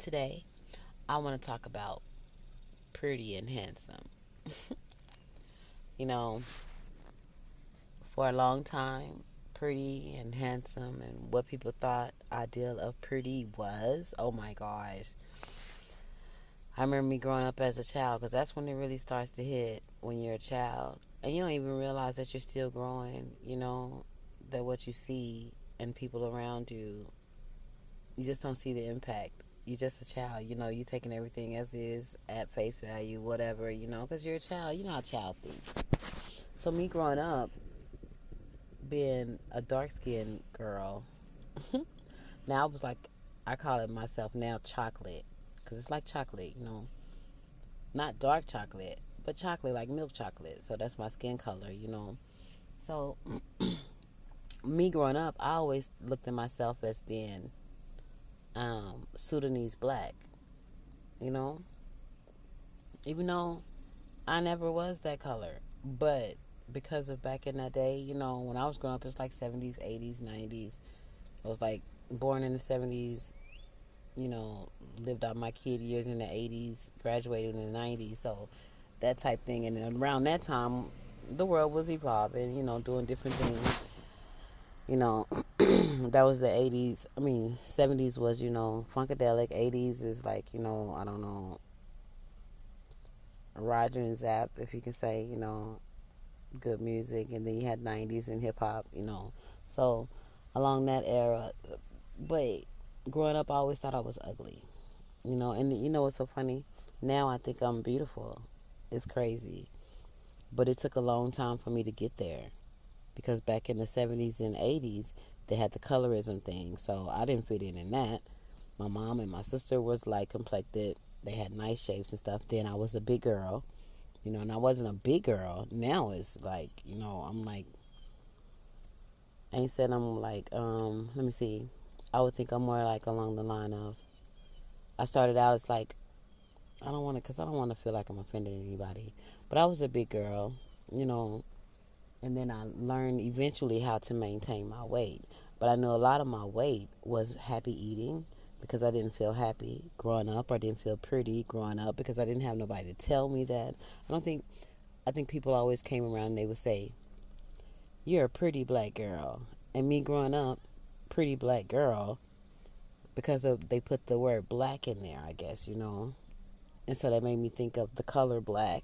today I want to talk about pretty and handsome. You know, for a long time, pretty and handsome and what people thought ideal of pretty was, oh my gosh. I remember me growing up as a child because that's when it really starts to hit when you're a child. And you don't even realize that you're still growing, that what you see and people around you, you just don't see the impact. You're just a child, you taking everything as is at face value, whatever, because you're a child. You know how child thinks. So me growing up, being a dark skinned girl, now I was like, I call it myself now chocolate, because it's like chocolate, not dark chocolate, but chocolate like milk chocolate. So that's my skin color. So me growing up, I always looked at myself as being Sudanese black, you know, even though I never was that color. But because of back in that day, when I was growing up, it's like 70s, 80s, 90s. I was like born in the 70s, lived out my kid years in the 80s, graduated in the 90s. So that type thing. And then around that time, the world was evolving, doing different things. That was the 80s. I mean, 70s was, funkadelic. 80s is like, I don't know, Roger and Zapp, if you can say, good music. And then you had 90s and hip hop, So along that era, but growing up, I always thought I was ugly, And you know what's so funny? Now I think I'm beautiful. It's crazy. But it took a long time for me to get there because back in the 70s and 80s, they had the colorism thing. So I didn't fit in that. My mom and my sister was light complected. They had nice shapes and stuff. Then I was a big girl, and I wasn't a big girl. Now it's like, I'm like, I ain't said I'm like, let me see. I would think I'm more like along the line of, I started out as like, because I don't want to feel like I'm offending anybody. But I was a big girl, you know, and then I learned eventually how to maintain my weight. But I know a lot of my weight was happy eating because I didn't feel happy growing up. I didn't feel pretty growing up because I didn't have nobody to tell me that. I think people always came around and they would say, "You're a pretty black girl." And me growing up, pretty black girl, because of they put the word black in there, I guess. And so that made me think of the color black,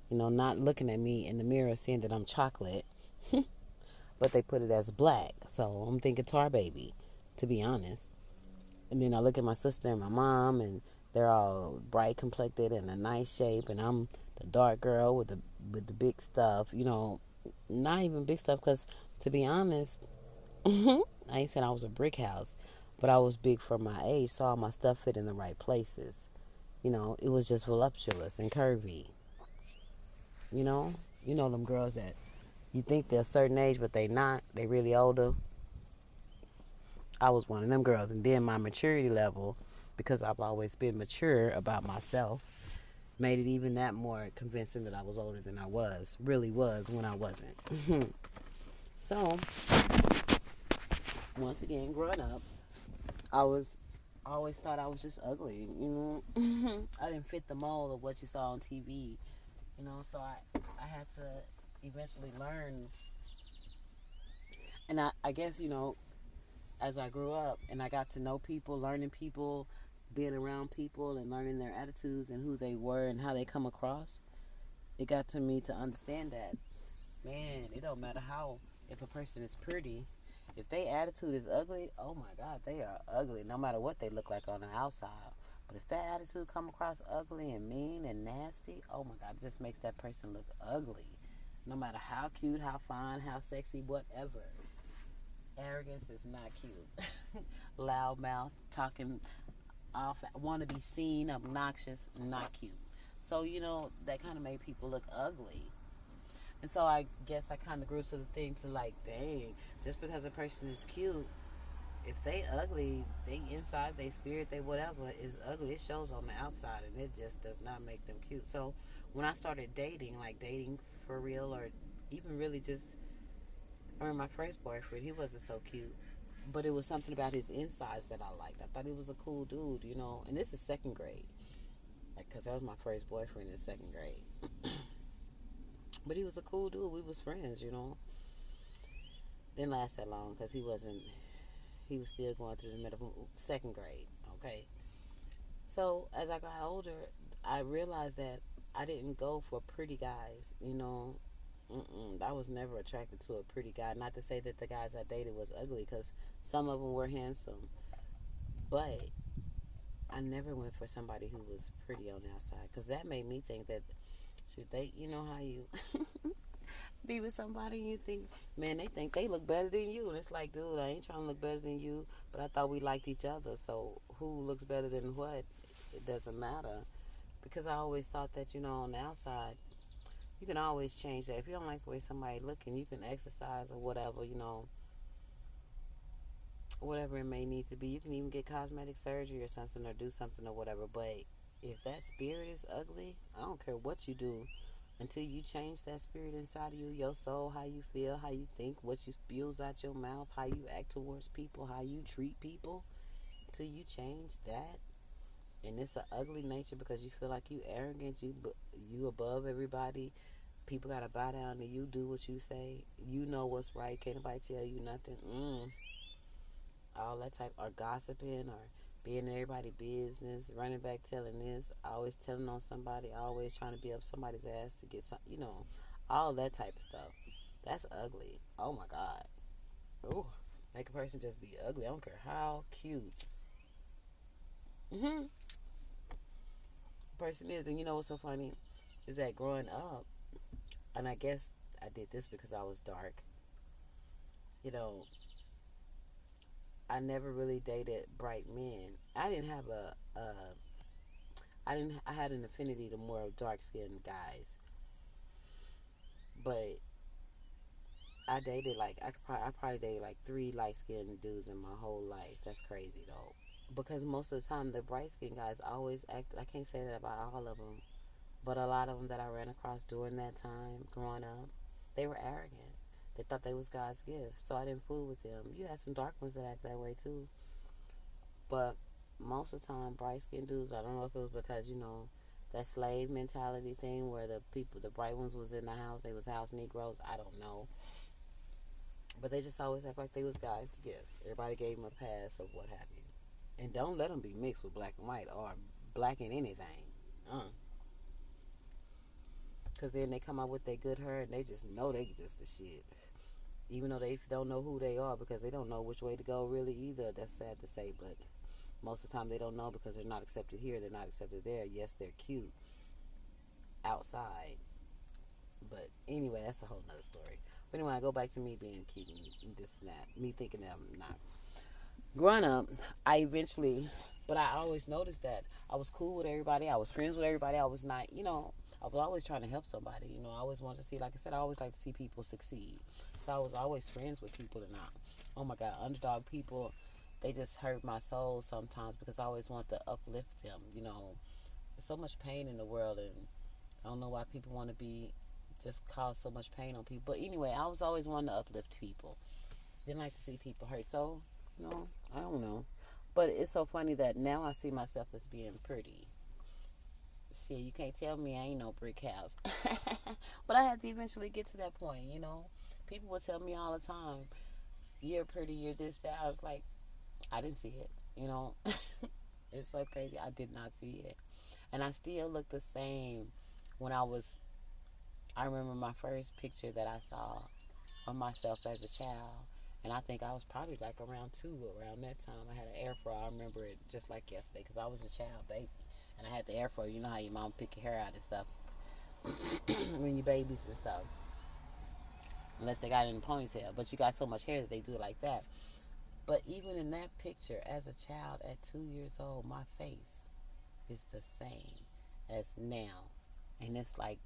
not looking at me in the mirror saying that I'm chocolate, but they put it as black. So I'm thinking tar baby, to be honest. And then I look at my sister and my mom, and they're all bright complected and a nice shape, and I'm the dark girl with the big stuff. Not even big stuff, because to be honest, I ain't saying I was a brick house, but I was big for my age, so all my stuff fit in the right places. It was just voluptuous and curvy. You know, them girls that you think they're a certain age, but they not. They really older. I was one of them girls, and then my maturity level, because I've always been mature about myself, made it even that more convincing that I was older than I really was when I wasn't. So, once again, growing up, I always thought I was just ugly. I didn't fit the mold of what you saw on TV. So I had to eventually learn, and I guess as I grew up and I got to know people, learning people, being around people and learning their attitudes and who they were and how they come across, it got to me to understand that, man, it don't matter how, if a person is pretty, if their attitude is ugly, oh my God, they are ugly no matter what they look like on the outside. But if that attitude come across ugly and mean and nasty, oh my God, it just makes that person look ugly. No matter how cute, how fine, how sexy, whatever. Arrogance is not cute. Loudmouth, talking off, want to be seen, obnoxious, not cute. So, that kind of made people look ugly. And so I guess I kind of grew to the thing to like, dang, just because a person is cute, if they ugly, they inside, they spirit, they whatever is ugly, it shows on the outside and it just does not make them cute. So when I started dating, like dating for real or even really just, I remember my first boyfriend, he wasn't so cute. but it was something about his insides that I liked. I thought he was a cool dude, you know. And this is second grade, like, cause that was my first boyfriend in second grade. But he was a cool dude. We was friends, you know. Didn't last that long, cause he wasn't. He was still going through the middle second grade. Okay. So as I got older, I realized that I didn't go for pretty guys, you know. I was never attracted to a pretty guy. Not to say that the guys I dated was ugly, because some of them were handsome. But I never went for somebody who was pretty on the outside, because that made me think that, should they, you know how you be with somebody and you think, man, they think they look better than you. And it's like, dude, I ain't trying to look better than you, but I thought we liked each other. So who looks better than what? It doesn't matter. Because I always thought that, you know, on the outside, you can always change that. If you don't like the way somebody looking, you can exercise or whatever, you know, whatever it may need to be. You can even get cosmetic surgery or something, or do something or whatever. But if that spirit is ugly, I don't care what you do. Until you change that spirit inside of you, your soul, how you feel, how you think, what you spews out your mouth, how you act towards people, how you treat people, until you change that, and it's an ugly nature because you feel like you arrogant, you above everybody. People gotta bow down to you, do what you say. You know what's right. Can't nobody tell you nothing. All that type, or gossiping, or being in everybody's business, running back telling this, always telling on somebody, always trying to be up somebody's ass to get some, you know, all that type of stuff. That's ugly. Oh my God. Ooh, make a person just be ugly. I don't care how cute. Person is, and you know what's so funny is that growing up, and I guess I did this because I was dark. You know, I never really dated bright men. I didn't have I had an affinity to more dark skinned guys, but I probably dated like 3 light skinned dudes in my whole life. That's crazy though, because most of the time the bright skinned guys always act. I can't say that about all of them, but a lot of them that I ran across during that time growing up, they were arrogant. They thought they was God's gift, so I didn't fool with them. You had some dark ones that act that way too, but most of the time, bright skinned dudes. I don't know if it was because, you know, that slave mentality thing where the bright ones was in the house. They was house Negroes. I don't know, but they just always act like they was God's gift. Everybody gave them a pass of what have you, and don't let them be mixed with black and white or black in anything. Cause then they come out with their good hair and they just know they just the shit. Even though they don't know who they are, because they don't know which way to go really either. That's sad to say, but most of the time they don't know because they're not accepted here, they're not accepted there. Yes, they're cute outside, but anyway, that's a whole nother story. But anyway, I go back to me being cute and this and that. Me thinking that I'm not. Growing up, I eventually, but I always noticed that I was cool with everybody. I was friends with everybody. I was not, you know, I was always trying to help somebody. You know, I always wanted to see, like I said, I always like to see people succeed. So I was always friends with people and not, oh my God, underdog people. They just hurt my soul sometimes because I always want to uplift them. You know, there's so much pain in the world, and I don't know why people want to be just cause so much pain on people. But anyway, I was always wanting to uplift people. Didn't like to see people hurt. So, no, I don't know. But it's so funny that now I see myself as being pretty. Shit, you can't tell me I ain't no brick house. But I had to eventually get to that point, you know. People would tell me all the time, you're pretty, you're this, that. I was like, I didn't see it, you know. It's so crazy. I did not see it. And I still look the same when I remember my first picture that I saw of myself as a child. And I think I was probably like around 2 around that time. I had an afro. I remember it just like yesterday because I was a child baby. And I had the afro. You know how your mom pick your hair out and stuff when you babies and stuff. Unless they got it in a ponytail. But you got so much hair that they do it like that. But even in that picture, as a child at 2 years old, my face is the same as now. And it's like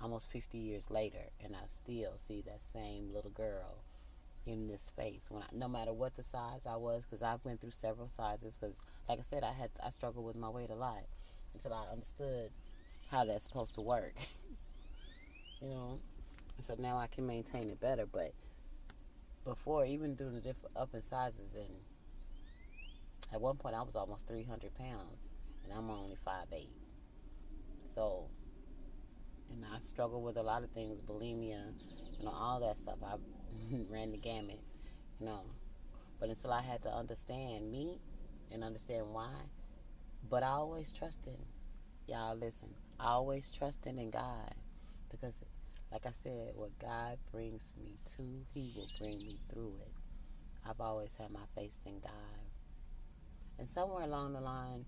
almost 50 years later. And I still see that same little girl in this face no matter what the size I was, because I went through several sizes, because like I said, I struggled with my weight a lot until I understood how that's supposed to work. You know, and so now I can maintain it better. But before, even doing the different up in sizes, and at one point I was almost 300 pounds, and I'm only 5'8". So, and I struggle with a lot of things, bulimia, all that stuff. I ran the gamut, you know. But until I had to understand me and understand why, but I always trusted. Y'all listen, I always trusted in God, because, like I said, what God brings me to, He will bring me through it. I've always had my faith in God. And somewhere along the line,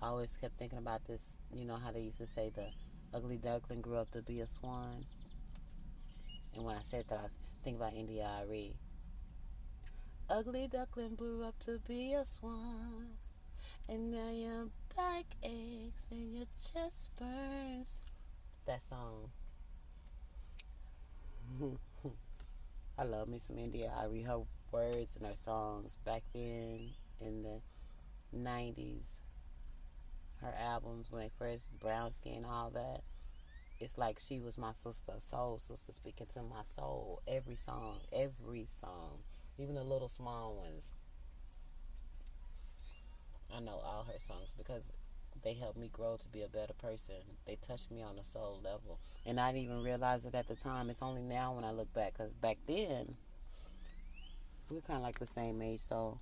I always kept thinking about this, how they used to say the ugly duckling grew up to be a swan. And when I said that, I was thinking about India Ari. Ugly duckling grew up to be a swan. And now your back aches and your chest burns. That song. I love me some India Ari. Her words and her songs back then in the 90s. Her albums when they first brown skin, all that. It's like she was my sister, soul sister, speaking to my soul. Every song, even the little small ones. I know all her songs because they helped me grow to be a better person. They touched me on a soul level. And I didn't even realize it at the time. It's only now when I look back, because back then, we were kind of like the same age. So